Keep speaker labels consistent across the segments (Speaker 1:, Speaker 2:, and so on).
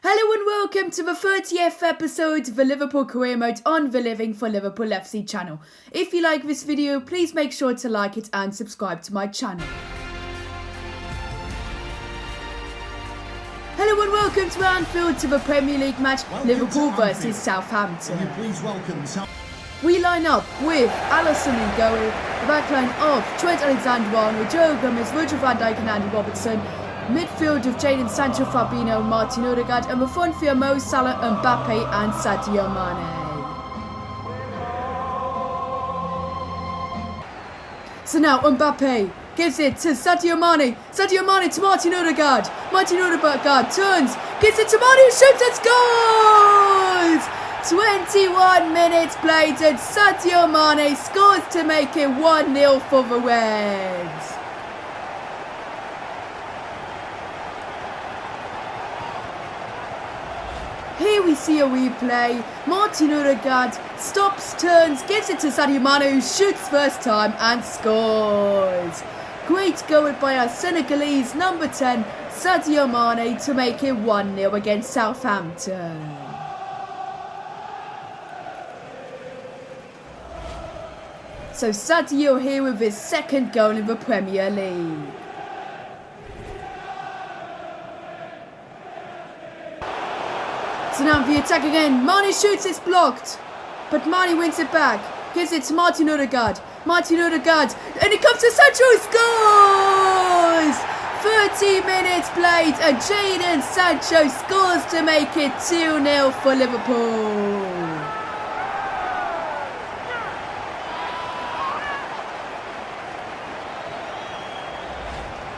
Speaker 1: Hello and welcome to the 30th episode of the Liverpool Career Mode on the Living for Liverpool FC channel. If you like this video, please make sure to like it and subscribe to my channel. Hello and welcome to Anfield to the Premier League match, Liverpool versus Southampton. We line up with Alisson in goal, the backline of Trent Alexander-Arnold, Joe Gomez, Virgil van Dijk and Andy Robertson. Midfield of Jadon Sancho, Fabinho, Martin Odegaard, and the front three are Mo Salah, Mbappe and Sadio Mane. So now Mbappe gives it to Sadio Mane to Martin Odegaard. Martin Odegaard turns, gives it to Mane, who shoots and scores! 21 minutes played and Sadio Mane scores to make it 1-0 for the Reds. Here we see a replay. Martin Odegaard stops, turns, gives it to Sadio Mane, who shoots first time and scores. Great goal by our Senegalese number 10, Sadio Mane, to make it 1-0 against Southampton. So Sadio here with his second goal in the Premier League. So now the attack again. Mane shoots, it's blocked. But Mane wins it back. Gives it to Martin Odegaard. And it comes to Sancho, scores! 30 minutes played and Jadon Sancho scores to make it 2-0 for Liverpool.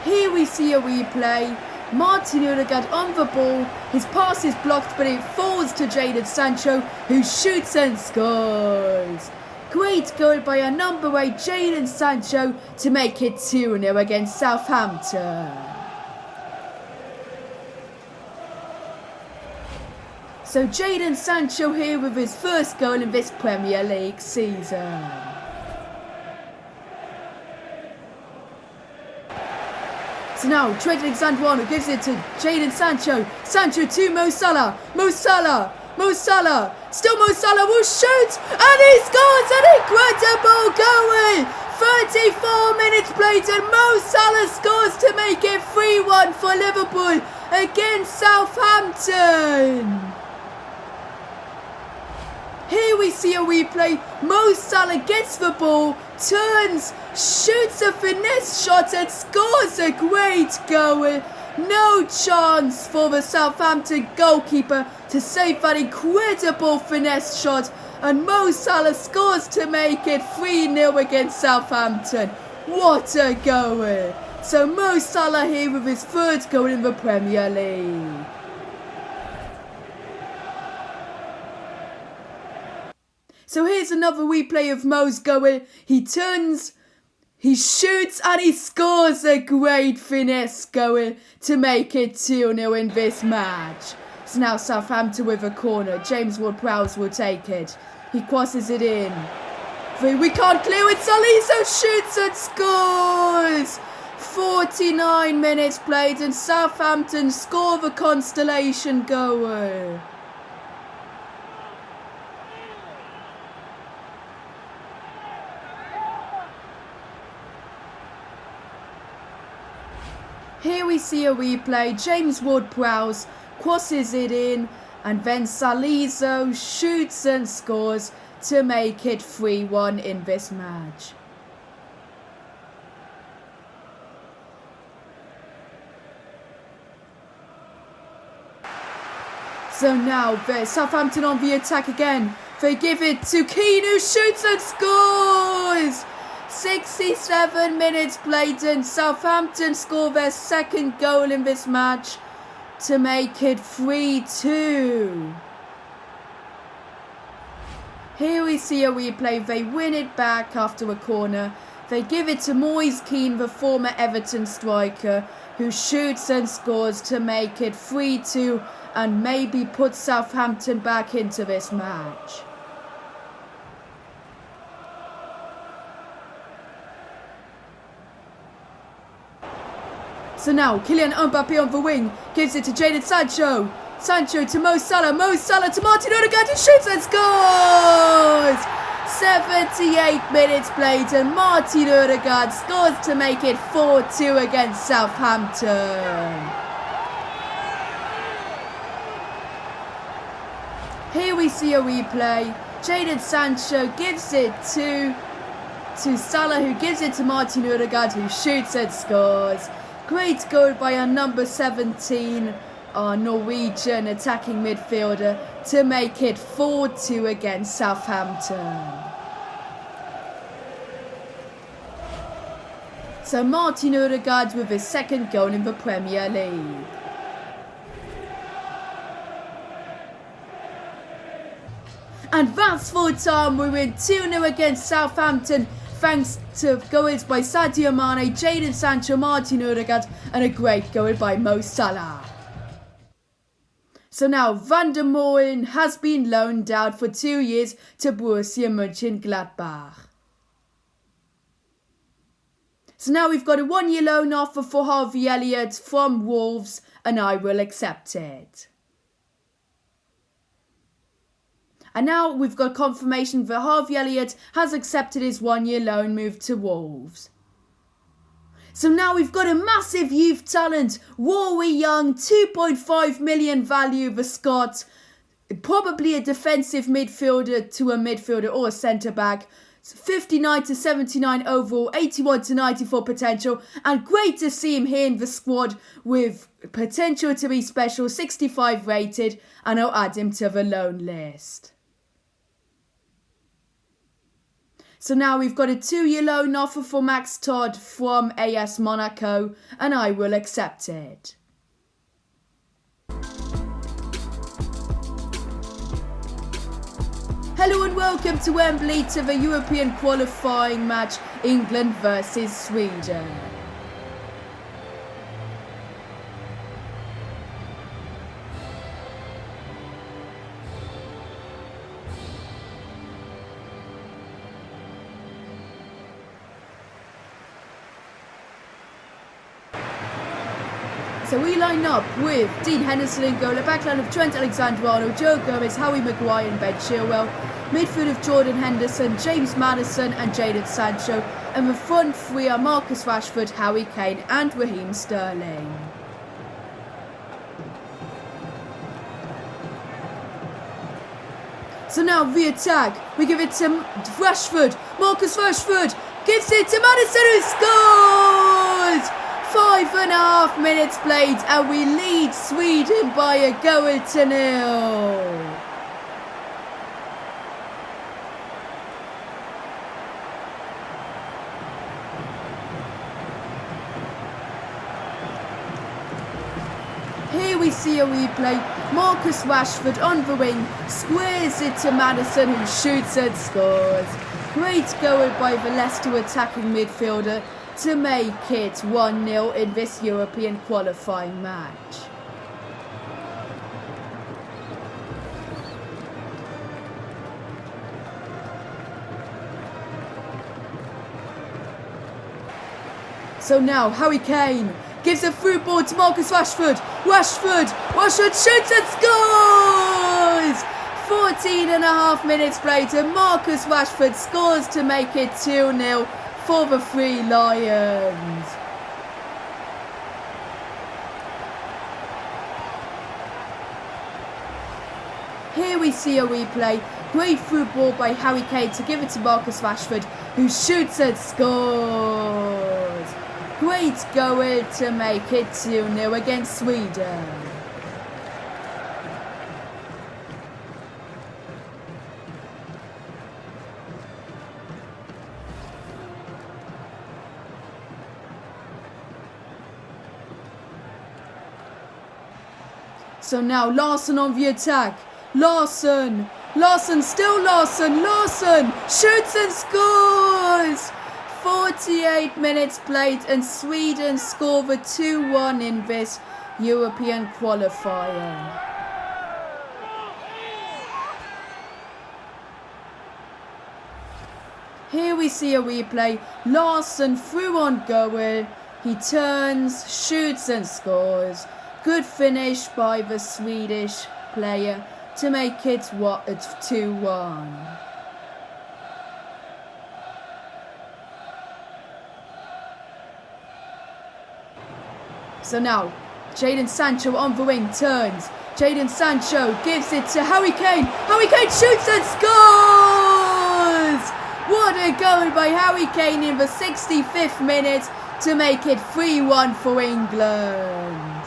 Speaker 1: Here we see a replay. Martin Odegaard on the ball, his pass is blocked but it falls to Jadon Sancho, who shoots and scores. Great goal by our number 8 Jadon Sancho to make it 2-0 against Southampton. So Jadon Sancho here with his first goal in this Premier League season. So now Trent Alexander-Arnold gives it to Jadon Sancho. Sancho to Mo Salah. Still Mo Salah will shoot and he scores an incredible goal. 34 minutes played and Mo Salah scores to make it 3-1 for Liverpool against Southampton. Here we see a replay. Mo Salah gets the ball, turns, shoots a finesse shot and scores a great goal. No chance for the Southampton goalkeeper to save that incredible finesse shot. And Mo Salah scores to make it 3-0 against Southampton. What a goal. So Mo Salah here with his third goal in the Premier League. So here's another replay of Mo's goal. He turns, he shoots and he scores a great finesse goal to make it 2-0 in this match. So now Southampton with a corner. James Ward-Prowse will take it. He crosses it in. We can't clear it. Salisu shoots and scores. 49 minutes played and Southampton score the constellation goal. Here we see a replay. James Ward-Prowse crosses it in and then Salisu shoots and scores to make it 3-1 in this match. So now there's Southampton on the attack again. They give it to Keane, who shoots and scores! 67 minutes played and Southampton score their second goal in this match to make it 3-2. Here we see a replay. They win it back after a corner. They give it to Moise Keane, the former Everton striker, who shoots and scores to make it 3-2 and maybe put Southampton back into this match. So now, Kylian Mbappe on the wing, gives it to Jadon Sancho. Sancho to Mo Salah to Martin Odegaard, who shoots and scores! 78 minutes played and Martin Odegaard scores to make it 4-2 against Southampton. Here we see a replay. Jadon Sancho gives it to Salah, who gives it to Martin Odegaard, who shoots and scores. Great goal by our number 17, our Norwegian attacking midfielder, to make it 4-2 against Southampton. So Martin Odegaard with his second goal in the Premier League. And that's full time. We win 2-0 against Southampton, thanks to goals by Sadio Mane, Jadon Sancho, Martin Odegaard, and a great goal by Mo Salah. So now Van der Molen has been loaned out for 2 years to Borussia Mönchengladbach. So now we've got a 1-year loan offer for Harvey Elliott from Wolves, and I will accept it. And now we've got confirmation that Harvey Elliott has accepted his 1-year loan move to Wolves. So now we've got a massive youth talent, Rory Young, 2.5 million value, the Scot, probably a defensive midfielder to a midfielder or a centre-back, 59 to 79 overall, 81 to 94 potential, and great to see him here in the squad with potential to be special, 65 rated, and I'll add him to the loan list. So now we've got a 2-year loan offer for Max Todd from AS Monaco, and I will accept it. Hello and welcome to Wembley to the European qualifying match, England versus Sweden. So we line up with Dean Henderson in goal, a backline of Trent Alexander-Arnold, Joe Gomez, Howie Maguire and Ben Chilwell, midfield of Jordan Henderson, James Maddison and Jadon Sancho, and the front three are Marcus Rashford, Harry Kane and Raheem Sterling. So now the attack, we give it to Rashford, Marcus Rashford gives it to Maddison, who scores! 5.5 minutes played and we lead Sweden by a goal to nil. Here we see a replay. Marcus Rashford on the wing squares it to Maddison, who shoots and scores. Great goal by the Leicester attacking midfielder to make it 1-0 in this European qualifying match. So now Harry Kane gives a through ball to Marcus Rashford. Rashford shoots and scores! 14.5 minutes later, Marcus Rashford scores to make it 2-0 for the Three Lions. Here we see a replay. Great through ball by Harry Kane to give it to Marcus Rashford, who shoots and scores. Great goal to make it 2-0 against Sweden. So now Larsson on the attack. Larsson shoots and scores! 48 minutes played and Sweden score the 2-1 in this European qualifier. Here we see a replay. Larsson through on goal. He turns, shoots and scores. Good finish by the Swedish player to make it 2-1. So now, Jadon Sancho on the wing turns. Jadon Sancho gives it to Harry Kane. Harry Kane shoots and scores! What a goal by Harry Kane in the 65th minute to make it 3-1 for England.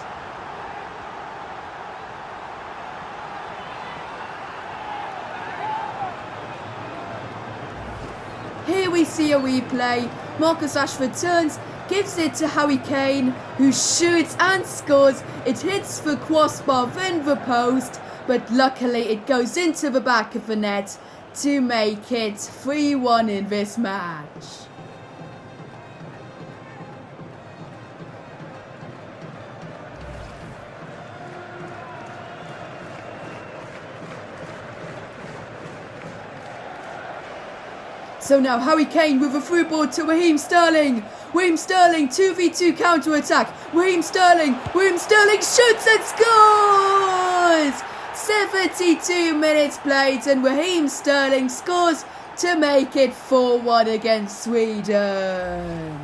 Speaker 1: Here we see a replay. Marcus Rashford turns, gives it to Harry Kane, who shoots and scores. It hits the crossbar, then the post, but luckily it goes into the back of the net to make it 3-1 in this match. So now Harry Kane with a through ball to Raheem Sterling. Raheem Sterling 2v2 counter attack. Raheem Sterling shoots and scores! 72 minutes played and Raheem Sterling scores to make it 4-1 against Sweden.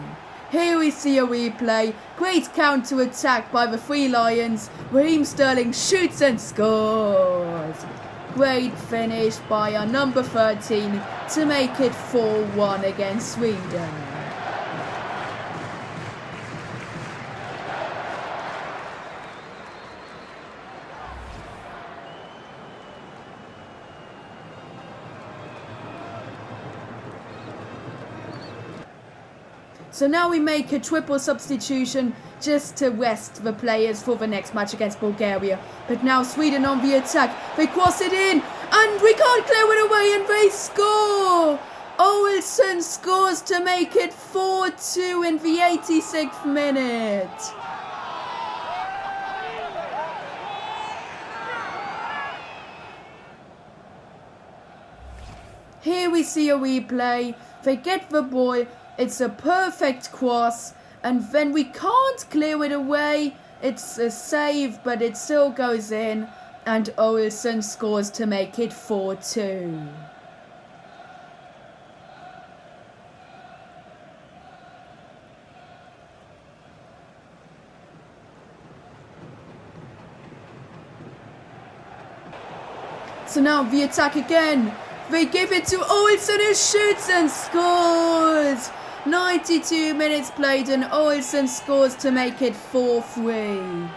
Speaker 1: Here we see a replay. Great counter attack by the Three Lions. Raheem Sterling shoots and scores. Great finish by our number 13 to make it 4-1 against Sweden. So now we make a triple substitution just to rest the players for the next match against Bulgaria. But now Sweden on the attack. They cross it in and we can't clear it away and they score! Olsen scores to make it 4-2 in the 86th minute. Here we see a replay. They get the ball. It's a perfect cross, and then we can't clear it away. It's a save, but it still goes in, and Olsen scores to make it 4-2. So now the attack again. They give it to Olsen, who shoots and scores. 92 minutes played and Olsen scores to make it 4-3.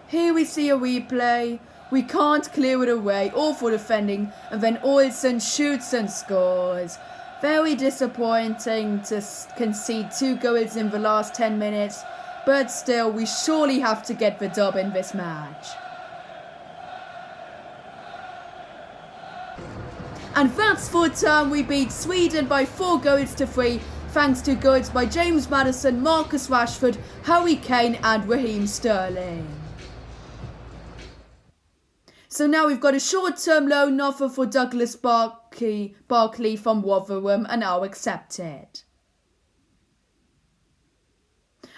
Speaker 1: Here we see a replay. We can't clear it away. Awful defending. And then Olsen shoots and scores. Very disappointing to concede 2 goals in the last 10 minutes. But still, we surely have to get the dub in this match. And that's full time. We beat Sweden by 4-3, thanks to goals by James Maddison, Marcus Rashford, Harry Kane and Raheem Sterling. So now we've got a short-term loan offer for Douglas Barkley from Rotherham, and I'll accept it.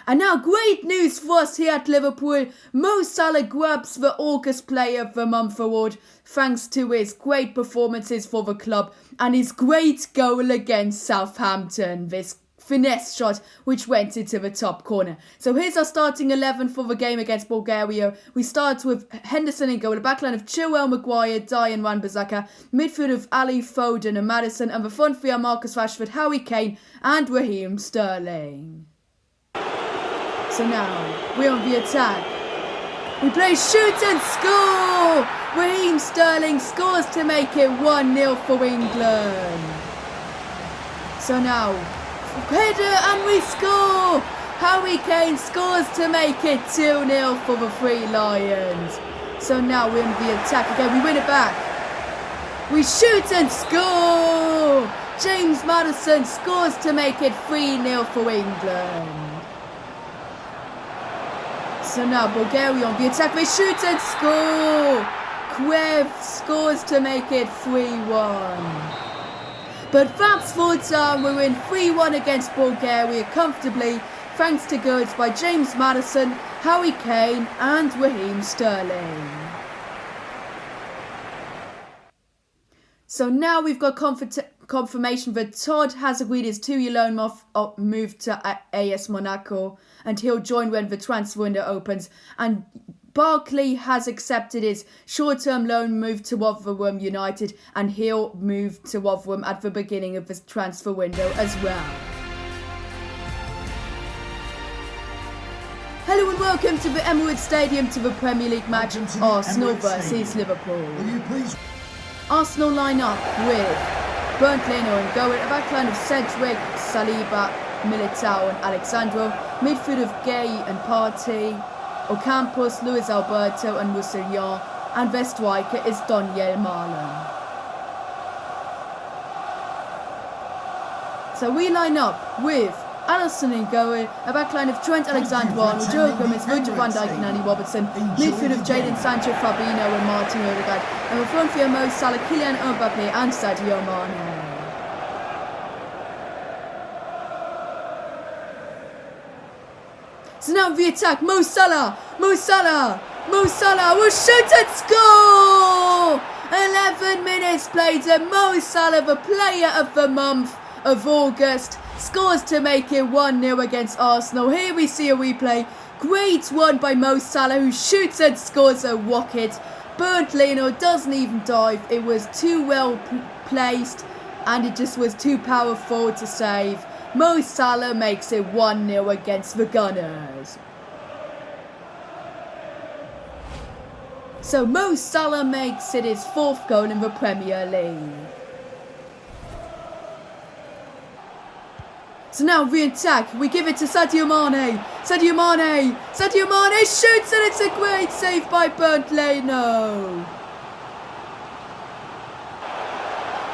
Speaker 1: And now great news for us here at Liverpool. Mo Salah grabs the August Player of the Month award thanks to his great performances for the club and his great goal against Southampton. This finesse shot which went into the top corner. So here's our starting 11 for the game against Bulgaria. We start with Henderson in goal, a backline of Chilwell, Maguire, Dyer and Wan-Bissaka, midfield of Ali, Foden and Maddison, and the front three are Marcus Rashford, Harry Kane and Raheem Sterling. So now, we're on the attack. We play shoot and score! Raheem Sterling scores to make it 1-0 for England. So now, header and we score! Harry Kane scores to make it 2-0 for the Three Lions. So now we're on the attack again. We win it back. We shoot and score! James Maddison scores to make it 3-0 for England. So now Bulgaria on the attack, they shoot and score! Kwev scores to make it 3-1. But that's full time. We win 3-1 against Bulgaria comfortably, thanks to goals by James Maddison, Harry Kane and Raheem Sterling. So now we've got confirmation that Todd has agreed his 2-year loan move to AS Monaco, and he'll join when the transfer window opens. And Barkley has accepted his short-term loan move to Rotherham United, and he'll move to Rotherham at the beginning of the transfer window as well. Hello and welcome to the Emirates Stadium to the Premier League match, Arsenal versus Liverpool. Arsenal line up with Bernd Leno and goal, a backline of Cedric, Saliba, Militao and Alexandro, midfield of Gay and Partey, Ocampos, Luis Alberto and Roussillon, and their striker is Daniel Marlon. So we line up with Alisson in goal, a backline of Trent Alexander-Arnold, Joe Gomez, Virgil van Dijk and Andy Robertson, midfield of Jadon Sancho, Fabinho and Martin Odegaard, and the front three are Mo Salah, Kylian Mbappe and Sadio Mane. So now the attack, Mo Salah will shoot and score! 11 minutes played and Mo Salah, the player of the month of August, scores to make it 1-0 against Arsenal. Here we see a replay. Great one by Mo Salah, who shoots and scores a rocket. Bernd Leno doesn't even dive. It was too well placed and it just was too powerful to save. Mo Salah makes it 1-0 against the Gunners. So Mo Salah makes it his 4th goal in the Premier League. So now we attack, we give it to Sadio Mane shoots and it's a great save by Bernd Leno.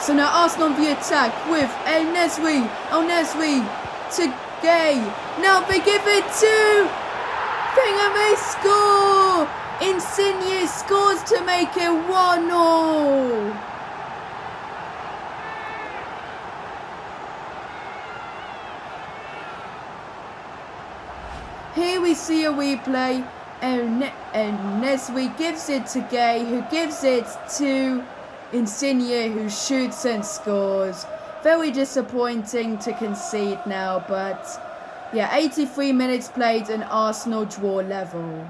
Speaker 1: So now Arsenal on the attack with El Nesri to Gay. Now they give it to Thing and they score. Insigne scores to make it 1-0. Here we see a replay. Nesri gives it to Gay, who gives it to Insigne, who shoots and scores. Very disappointing to concede now, but yeah, 83 minutes played and Arsenal draw level.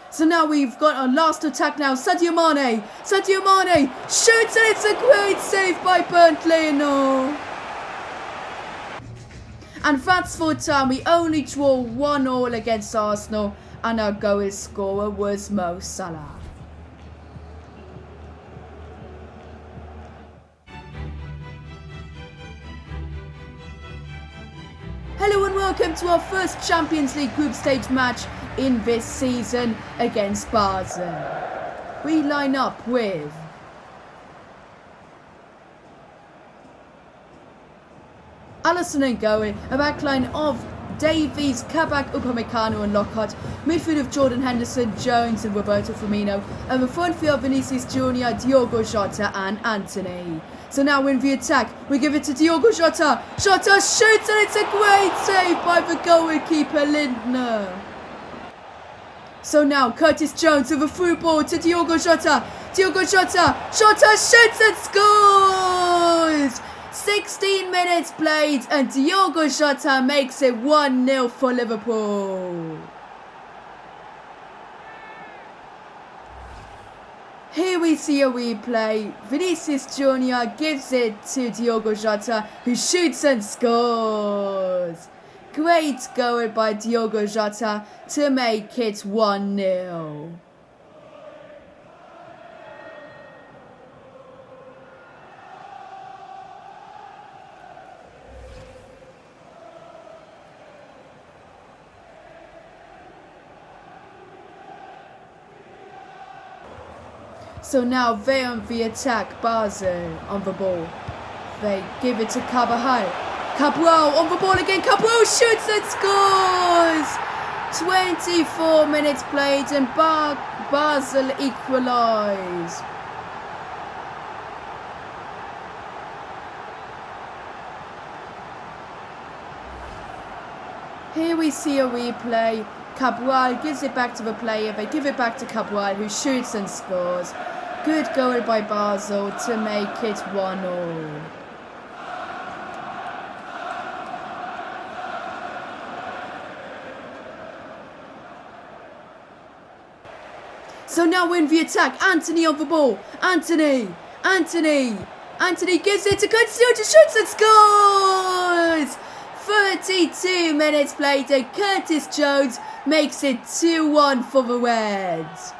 Speaker 1: So now we've got our last attack now. Sadio Mane shoots and it's a great save by Bernd Leno. And that's full time. We only draw 1-1 against Arsenal, and our goal scorer was Mo Salah. Hello and welcome to our first Champions League group stage match in this season against Basel. We line up with Alisson and goal, a backline of Davies, Kabak, Upamecano and Lockhart, midfield of Jordan Henderson, Jones and Roberto Firmino, and the front three of Vinicius Junior, Diogo Jota and Antony. So now in the attack, we give it to Diogo Jota. Jota shoots and it's a great save by the goalkeeper Lindner. So now Curtis Jones with a through ball to Diogo Jota. Jota shoots and scores! 16 minutes played and Diogo Jota makes it 1-0 for Liverpool. Here we see a replay. Vinicius Junior gives it to Diogo Jota, who shoots and scores. Great goal by Diogo Jota to make it 1-0. So now they on the attack, Basel on the ball. They give it to Cabral on the ball again, Cabral shoots and scores! 24 minutes played and Basel equalise. Here we see a replay. Cabral gives it back to the player. They give it back to Cabral, who shoots and scores. Good goal by Basel to make it 1-1. So now we're in the attack. Anthony on the ball. Anthony gives it to Curtis Jones, who shoots and scores! 32 minutes played and Curtis Jones makes it 2-1 for the Reds.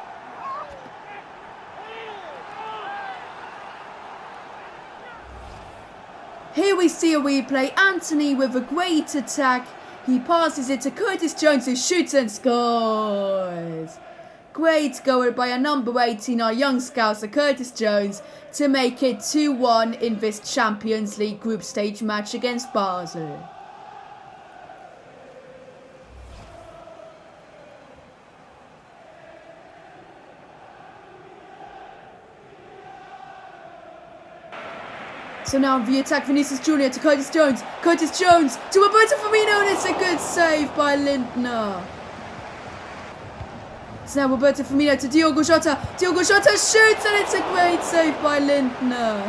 Speaker 1: Here we see a replay. Anthony with a great attack. He passes it to Curtis Jones, who shoots and scores. Great goal by a number 18, our young scouser Curtis Jones, to make it 2-1 in this Champions League group stage match against Basel. So now the attack, Vinicius Jr. to Curtis Jones. Curtis Jones to Roberto Firmino, and it's a good save by Lindner. So now Roberto Firmino to Diogo Jota. Diogo Jota shoots, and it's a great save by Lindner.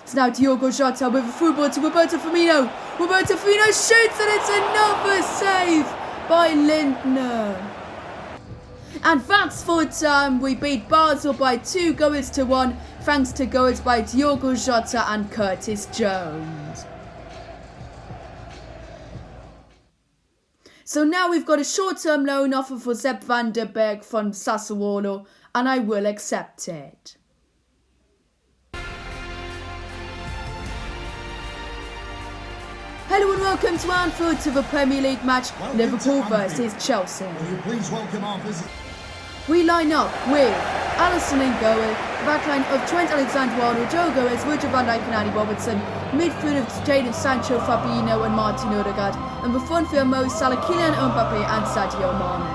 Speaker 1: So now Diogo Jota with a through ball to Roberto Firmino. Roberto Firmino shoots, and it's another save by Lindner. And that's full time. We beat Basel by 2-1, thanks to goals by Diogo Jota and Curtis Jones. So now we've got a short-term loan offer for Sepp van der Berg from Sassuolo, and I will accept it. Hello and welcome to Anfield to the Premier League match, Liverpool versus Chelsea.
Speaker 2: Will you please welcome our visit?
Speaker 1: We line up with Alisson in goal, the backline of Trent Alexander-Arnold, Joe Gomez, Virgil van Dijk and Andy Robertson, midfield of Jadon Sancho, Fabinho and Martin Odegaard, and the front three are Mo Salah, Kylian Mbappe and Sadio Mane.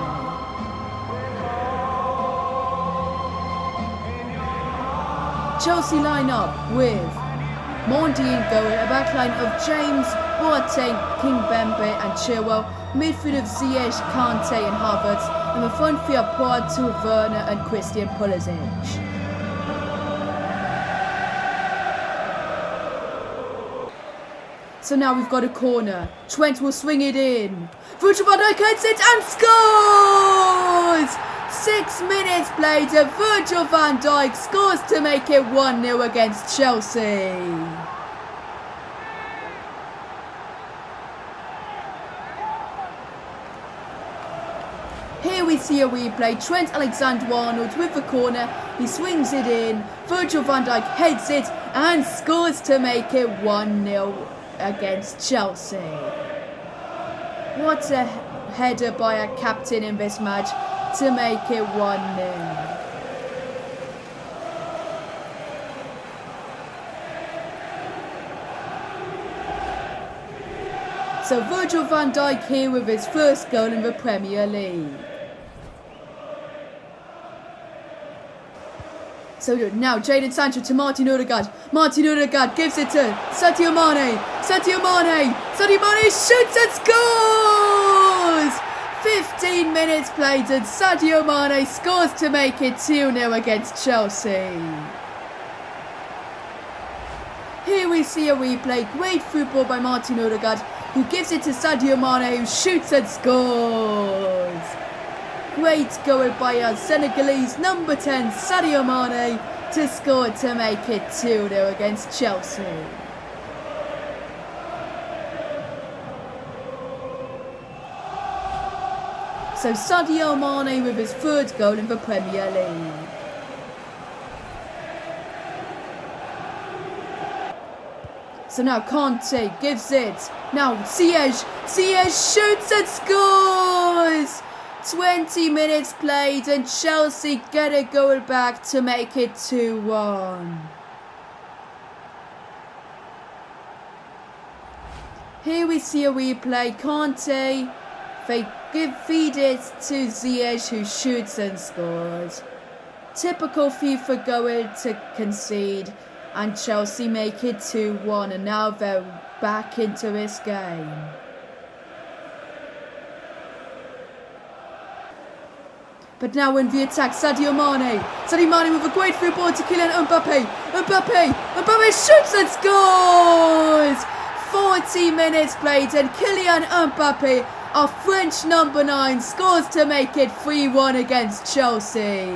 Speaker 1: Chelsea line up with Mondi in goal, a backline of James, Boateng, Kimpembe and Chilwell, midfield of Ziyech, Kante and Havertz, and the front three are Porto, Werner and Christian Pulisic. So now we've got a corner. Trent will swing it in. Virgil van Dijk heads it and scores! 6 minutes played and Virgil van Dijk scores to make it 1-0 against Chelsea. Here we see a replay. Trent Alexander-Arnold with the corner. He swings it in. Virgil van Dijk heads it and scores to make it 1-0 against Chelsea. What a header by a captain in this match to make it 1-0. So Virgil van Dijk here with his first goal in the Premier League. So now Jadon Sancho to Martin Odegaard. Martin Odegaard gives it to Sadio Mane. Sadio Mane shoots and scores! 15 minutes played and Sadio Mane scores to make it 2-0 against Chelsea. Here we see a replay. Great football by Martin Odegaard, who gives it to Sadio Mane, who shoots and scores. Great goal by our Senegalese number 10, Sadio Mane, to score to make it 2-0 against Chelsea. So Sadio Mane with his third goal in the Premier League. So now Kante gives it. Now Ziyech shoots and scores! 20 minutes played and Chelsea get a goal back to make it 2-1. Here we see a replay. Kante, they feed it to Ziyech, who shoots and scores. Typical FIFA goal to concede. And Chelsea make it 2-1, and now they're back into this game. But now in the attack, Sadio Mane. Sadio Mane with a great through ball to Kylian Mbappe. Mbappe shoots and scores! 40 minutes played and Kylian Mbappe, our French number 9, scores to make it 3-1 against Chelsea.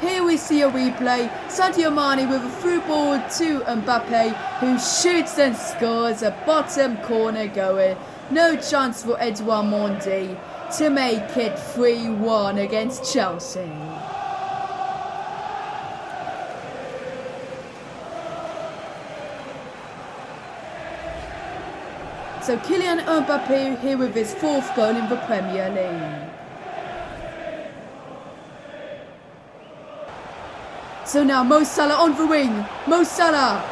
Speaker 1: Here we see a replay. Sadio Mane with a through ball to Mbappe, who shoots and scores a bottom corner goal. No chance for Edouard Mendy to make it 3-1 against Chelsea. So Kylian Mbappe here with his 4th goal in the Premier League. So now Mo Salah on the wing. Mo Salah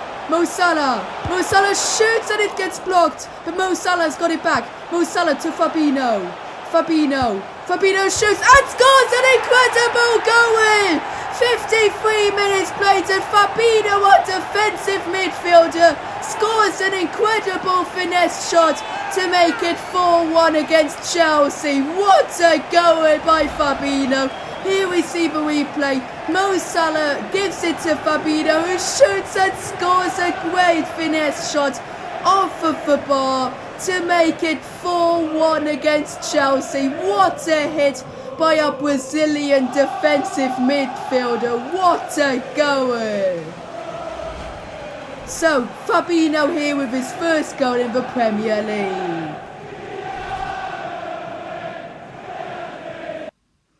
Speaker 1: shoots and it gets blocked. But Mo Salah's got it back. Mo Salah to Fabinho. Fabinho shoots and scores an incredible goal. 53 minutes played and Fabinho, our defensive midfielder, scores an incredible finesse shot to make it 4-1 against Chelsea. What a goal by Fabinho. Here we see the replay. Mo Salah gives it to Fabinho, who shoots and scores a great finesse shot off of the bar to make it 4-1 against Chelsea. What a hit by our Brazilian defensive midfielder. What a goal. So Fabinho here with his 1st goal in the Premier League.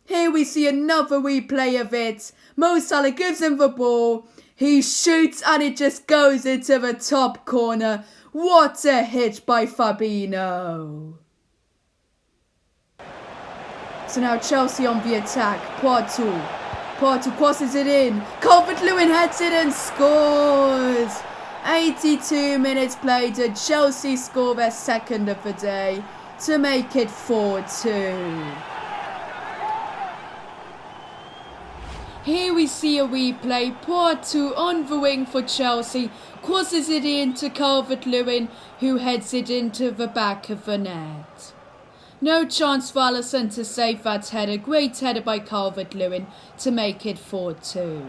Speaker 1: Here we see another replay of it. Mo Salah gives him the ball. He shoots and it just goes into the top corner. What a hit by Fabinho. So now Chelsea on the attack. Poitou crosses it in. Calvert-Lewin heads it and scores. 82 minutes played and Chelsea score their 2nd of the day to make it 4-2. Here we see a replay. Poitou on the wing for Chelsea crosses it in to Calvert-Lewin, who heads it into the back of the net. No chance for Alisson to save that header. Great header by Calvert-Lewin to make it 4-2.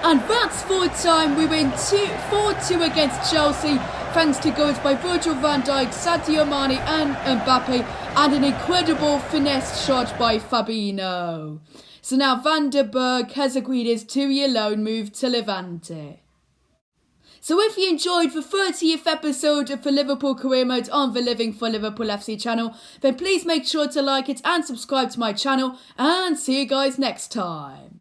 Speaker 1: And that's full time. We win 4-2 against Chelsea, thanks to goals by Virgil van Dijk, Sadio Mane and Mbappe, and an incredible finesse shot by Fabinho. So now Van der Berg has agreed his 2-year loan move to Levante. So if you enjoyed the 30th episode of the Liverpool Career Mode on the Living for Liverpool FC channel, then please make sure to like it and subscribe to my channel, and see you guys next time.